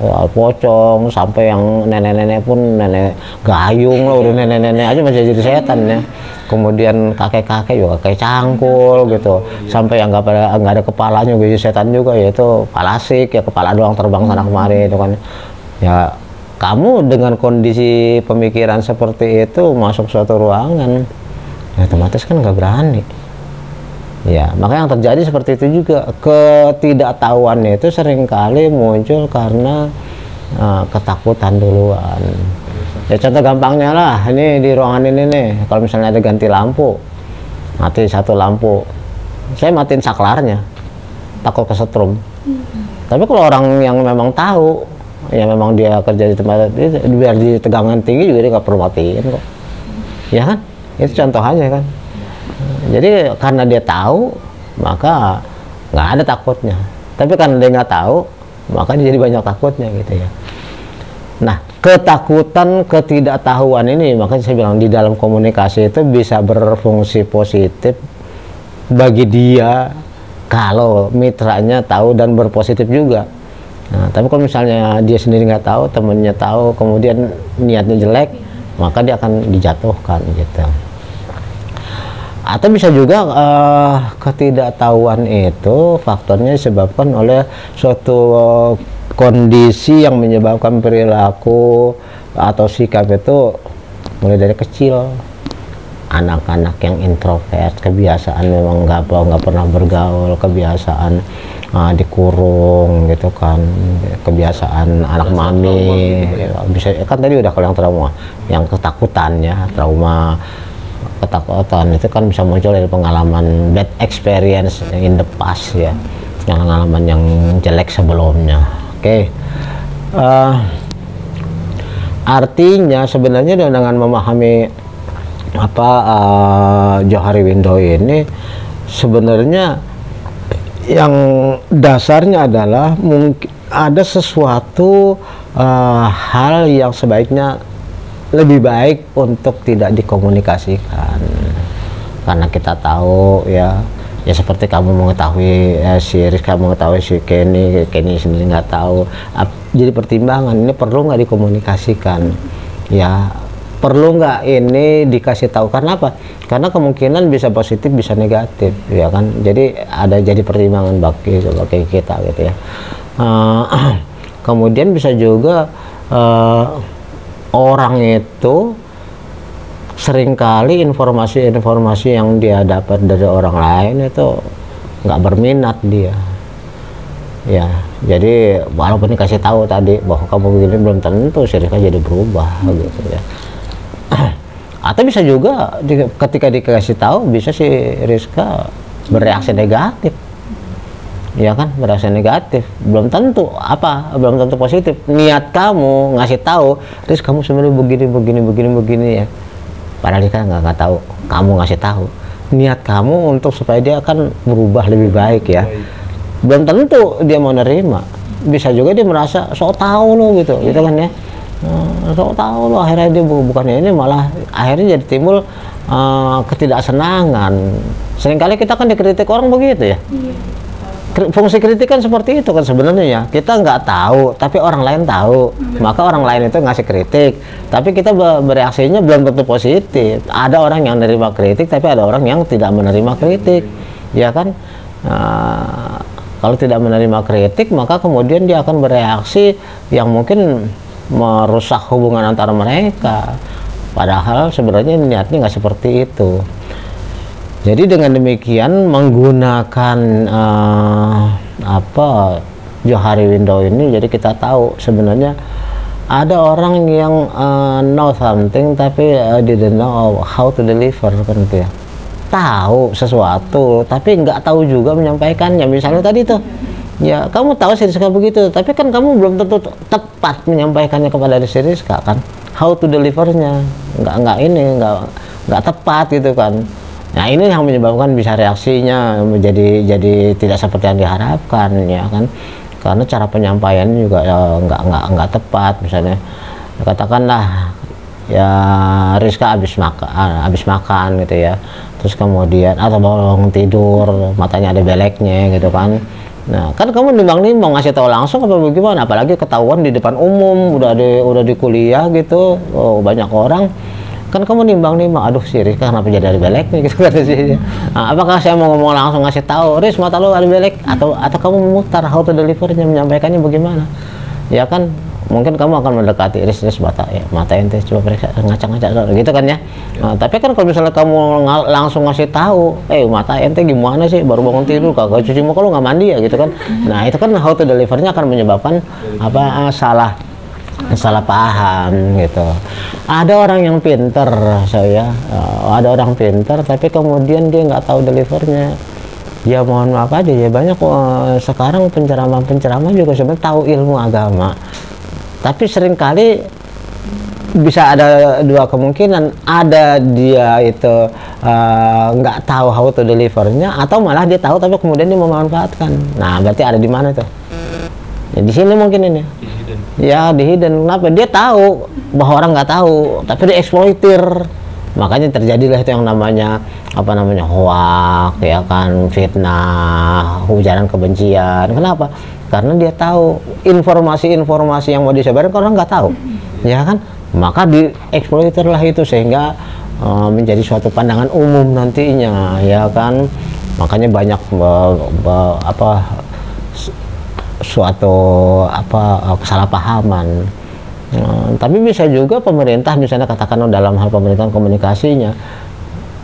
ya, pocong, sampai yang nenek-nenek pun, nenek gayung loh, udah nenek-nenek aja masih jadi setan ya. Kemudian kakek-kakek juga kayak cangkul gitu, sampai yang nggak ada kepalanya jadi setan juga, yaitu palasik ya, kepala doang terbang sana kemari itu kan ya. Kamu dengan kondisi pemikiran seperti itu masuk suatu ruangan ya otomatis kan nggak berani ya. Maka yang terjadi seperti itu juga, ketidaktahuan itu seringkali muncul karena ketakutan duluan ya. Contoh gampangnya lah, ini di ruangan ini nih, kalau misalnya ada ganti lampu, mati satu lampu, saya matiin saklarnya, takut kesetrum. Tapi kalau orang yang memang tahu ya, memang dia kerja di tempat itu, biar di tegangan tinggi juga dia nggak perlu matiin kok ya kan. Itu contoh aja kan. Jadi karena dia tahu maka nggak ada takutnya, tapi karena dia nggak tahu maka dia jadi banyak takutnya gitu ya. Nah, ketakutan, ketidaktahuan ini makanya saya bilang di dalam komunikasi itu bisa berfungsi positif bagi dia kalau mitranya tahu dan berpositif juga. Nah, tapi kalau misalnya dia sendiri nggak tahu, temennya tahu, kemudian niatnya jelek, maka dia akan dijatuhkan gitu. Atau bisa juga ketidaktahuan itu faktornya disebabkan oleh suatu kondisi yang menyebabkan perilaku atau sikap itu mulai dari kecil. Anak-anak yang introvert, kebiasaan memang nggak pernah bergaul, kebiasaan dikurung gitu kan, kebiasaan anak mami ya, bisa kan tadi udah. Kalau yang trauma, yang ketakutannya, trauma ketakutan itu kan bisa muncul dari pengalaman bad experience in the past ya, yang pengalaman yang jelek sebelumnya. Oke. Artinya sebenarnya dengan memahami apa Johari Window ini, sebenarnya yang dasarnya adalah mungkin ada sesuatu hal yang sebaiknya lebih baik untuk tidak dikomunikasikan, karena kita tahu ya seperti kamu mengetahui si Rizka mengetahui si Kenny sendiri nggak tahu. Jadi pertimbangan ini perlu nggak dikomunikasikan ya, perlu nggak ini dikasih tahu. Karena apa? Karena kemungkinan bisa positif bisa negatif ya kan. Jadi ada jadi pertimbangan bagi kita gitu ya. Kemudian bisa juga orang itu seringkali informasi yang dia dapat dari orang lain itu nggak berminat dia ya. Jadi walaupun dikasih tahu tadi bahwa kamu begini, belum tentu si Rizka jadi berubah gitu ya. Atau bisa juga ketika dikasih tahu bisa si Rizka bereaksi negatif ya kan, bereaksi negatif. Belum tentu positif. Niat kamu ngasih tahu Riz, kamu sebenarnya begini ya, padahal dia nggak tahu, kamu ngasih tahu niat kamu untuk supaya dia akan berubah lebih baik ya. Belum tentu dia mau nerima, bisa juga dia merasa sok tahu lo gitu kan ya. Sok tahu lo, akhirnya dia bukannya ini malah akhirnya jadi timbul ketidaksenangan. Seringkali kita kan dikritik orang begitu ya. Fungsi kritik kan seperti itu kan sebenarnya ya. Kita nggak tahu tapi orang lain tahu, maka orang lain itu ngasih kritik, tapi kita bereaksinya belum tentu positif. Ada orang yang menerima kritik tapi ada orang yang tidak menerima kritik ya kan. Kalau tidak menerima kritik maka kemudian dia akan bereaksi yang mungkin merusak hubungan antara mereka, padahal sebenarnya niatnya nggak seperti itu. Jadi dengan demikian menggunakan Johari Window ini, jadi kita tahu sebenarnya ada orang yang know something tapi didn't know how to deliver kan itu ya. Tahu sesuatu tapi nggak tahu juga menyampaikannya. Misalnya tadi tuh Ya, kamu tahu si Rizka begitu, tapi kan kamu belum tentu tepat menyampaikannya kepada si Rizka kan. How to delivernya, nggak tepat gitu kan. Nah ini yang menyebabkan bisa reaksinya jadi tidak seperti yang diharapkan ya kan, karena cara penyampaiannya juga nggak tepat. Misalnya katakanlah ya Rizka habis makan gitu ya, terus kemudian atau bangun tidur matanya ada beleknya gitu kan. Nah kan kamu nimbang-nimbang ngasih tahu langsung apa bagaimana, apalagi ketahuan di depan umum, udah di kuliah gitu, banyak orang kan, kamu nimbang-nimbang, aduh si Rizka kenapa jadi ada beleknya gitu kan sih. Nah, apakah saya mau ngomong langsung ngasih tahu, Riz mata lu ada belek, atau kamu memutar how to delivernya, menyampaikannya bagaimana ya kan. Mungkin kamu akan mendekati Riz mata ente coba periksa, ngaca-ngaca gitu kan ya. Nah, tapi kan kalau misalnya kamu langsung ngasih tahu, mata ente gimana sih, baru bangun tidur kagak cuci muka, lu nggak mandi ya gitu kan. Nah itu kan how to delivernya akan menyebabkan salah paham gitu. Ada orang yang pinter, ada orang pinter tapi kemudian dia nggak tahu delivernya. Ya mohon maaf aja ya, banyak sekarang penceramah juga sebenarnya tahu ilmu agama, tapi seringkali bisa ada dua kemungkinan, ada dia itu nggak tahu how to delivernya, atau malah dia tahu tapi kemudian dia memanfaatkan. Nah berarti ada di mana tuh? Ya, di sini mungkin ini. Ya di hidden. Kenapa? Dia tahu bahwa orang nggak tahu, tapi dia eksploitir. Makanya terjadilah itu yang namanya hoak ya kan, fitnah, ujaran kebencian. Kenapa? Karena dia tahu informasi-informasi yang mau disebarkan orang nggak tahu, ya kan? Maka dieksploitirlah itu sehingga menjadi suatu pandangan umum nantinya, ya kan? Makanya banyak suatu kesalahpahaman. Tapi bisa juga pemerintah, misalnya katakan dalam hal pemerintahan komunikasinya,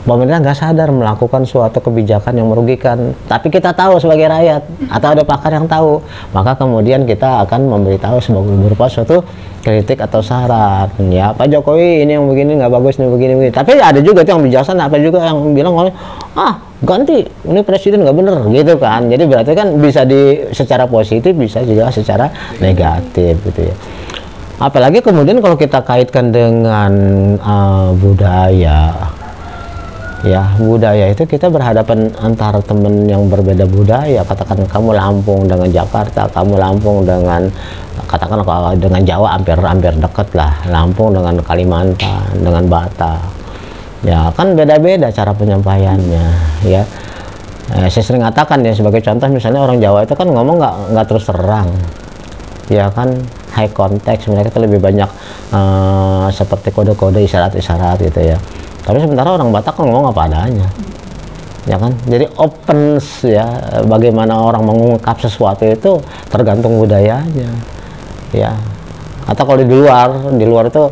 pemerintah nggak sadar melakukan suatu kebijakan yang merugikan, tapi kita tahu sebagai rakyat atau ada pakar yang tahu, maka kemudian kita akan memberitahu berupa suatu kritik atau saran. Ya Pak Jokowi ini yang begini nggak bagus, ini begini. Tapi ada juga yang bijaksana, apa juga yang bilang ganti, ini presiden nggak bener gitu kan. Jadi berarti kan bisa secara positif, bisa juga secara negatif gitu ya. Apalagi kemudian kalau kita kaitkan dengan budaya, ya budaya itu kita berhadapan antara teman yang berbeda budaya. Katakan kamu Lampung dengan Jakarta, kamu Lampung dengan katakan dengan Jawa hampir dekat lah, Lampung dengan Kalimantan, dengan Batak. Ya kan beda-beda cara penyampaiannya ya. Saya sering katakan ya, sebagai contoh misalnya orang Jawa itu kan ngomong nggak terus terang ya kan, high context, mereka itu lebih banyak seperti kode-kode, isyarat-isyarat gitu ya. Tapi sementara orang Batak kan ngomong apa adanya ya kan. Jadi open ya, bagaimana orang mengungkap sesuatu itu tergantung budayanya ya. Atau kalau di luar itu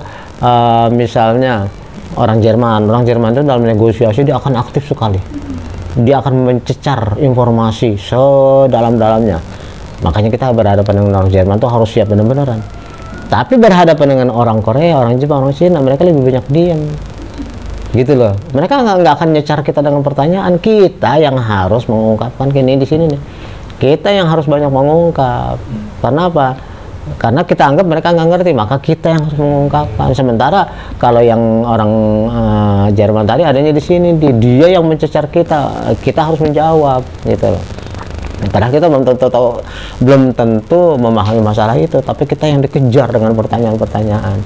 misalnya orang Jerman itu dalam negosiasi dia akan aktif sekali, dia akan mencecar informasi sedalam-dalamnya. Makanya kita berhadapan dengan orang Jerman tuh harus siap benar-benaran. Tapi berhadapan dengan orang Korea, orang Jepang, orang Cina, mereka lebih banyak diam gitu loh. Mereka nggak akan nyecar kita dengan pertanyaan, kita yang harus mengungkapkan ini di sini nih, kita yang harus banyak mengungkap. Karena apa? Karena kita anggap mereka nggak ngerti, maka kita yang harus mengungkapkan. Sementara kalau yang orang Jerman tadi adanya di sini, dia yang mencecar kita harus menjawab gitu loh. Padahal kita belum tentu memahami masalah itu, tapi kita yang dikejar dengan pertanyaan-pertanyaan.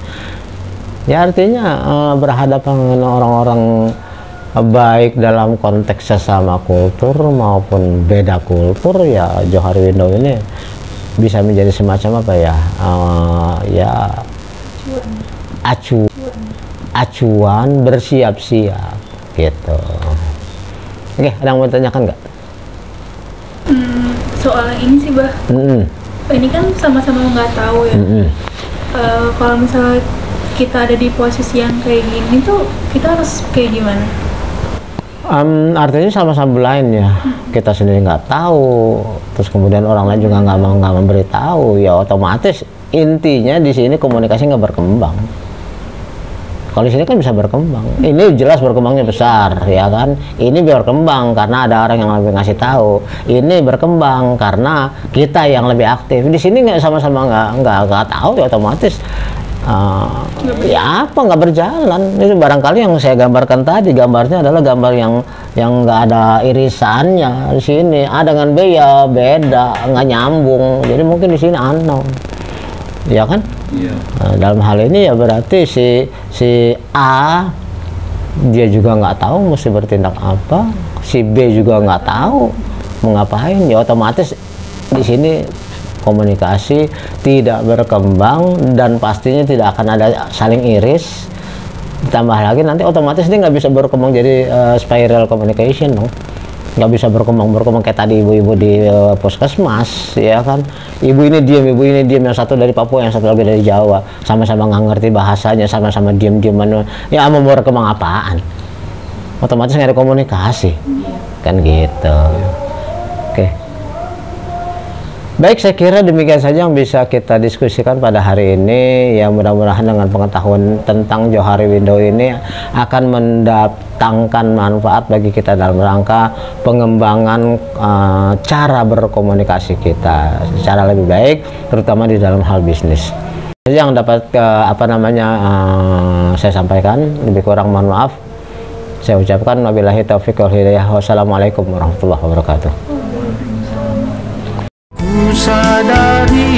Ya artinya berhadapan dengan orang-orang baik dalam konteks sesama kultur maupun beda kultur, ya Johari Window ini bisa menjadi semacam apa ya, acuan bersiap-siap gitu. Oke, ada yang mau ditanyakan nggak? Soal ini sih Bah, ini kan sama-sama nggak tahu ya. Kalau misalnya kita ada di posisi yang kayak gini tuh, kita harus kayak gimana? Artinya sama-sama blind ya, kita sendiri nggak tahu, terus kemudian orang lain juga nggak memberitahu, ya otomatis intinya di sini komunikasi nggak berkembang. Kalau di sini kan bisa berkembang. Ini jelas berkembangnya besar, ya kan? Ini berkembang karena ada orang yang lebih ngasih tahu. Ini berkembang karena kita yang lebih aktif. Di sini nggak sama-sama nggak tahu ya otomatis. Ya apa nggak berjalan. Itu barangkali yang saya gambarkan tadi, gambarnya adalah gambar yang nggak ada irisannya. Di sini A dengan B ya beda, nggak nyambung. Jadi mungkin di sini unknown, ya kan? Iya. Nah, dalam hal ini ya berarti si A dia juga nggak tahu mesti bertindak apa, si B juga nggak tahu mau ngapain, ya otomatis di sini komunikasi tidak berkembang dan pastinya tidak akan ada saling iris. Ditambah lagi nanti otomatis dia nggak bisa berkembang jadi spiral communication dong. Nggak bisa berkembang kayak tadi ibu-ibu di puskesmas, ya kan? Ibu ini diam, yang satu dari Papua, yang satu lagi dari Jawa, sama-sama nggak ngerti bahasanya, sama-sama diam-diaman, ya mau berkembang apaan? Otomatis nggak ada komunikasi, kan gitu. Oke. Baik, saya kira demikian saja yang bisa kita diskusikan pada hari ini. Ya mudah-mudahan dengan pengetahuan tentang Johari Window ini akan mendatangkan manfaat bagi kita dalam rangka pengembangan cara berkomunikasi kita secara lebih baik, terutama di dalam hal bisnis. Yang dapat saya sampaikan, lebih kurang mohon maaf. Saya ucapkan wabillahi taufiq wal hidayah. Wassalamualaikum warahmatullahi wabarakatuh. Ku sadari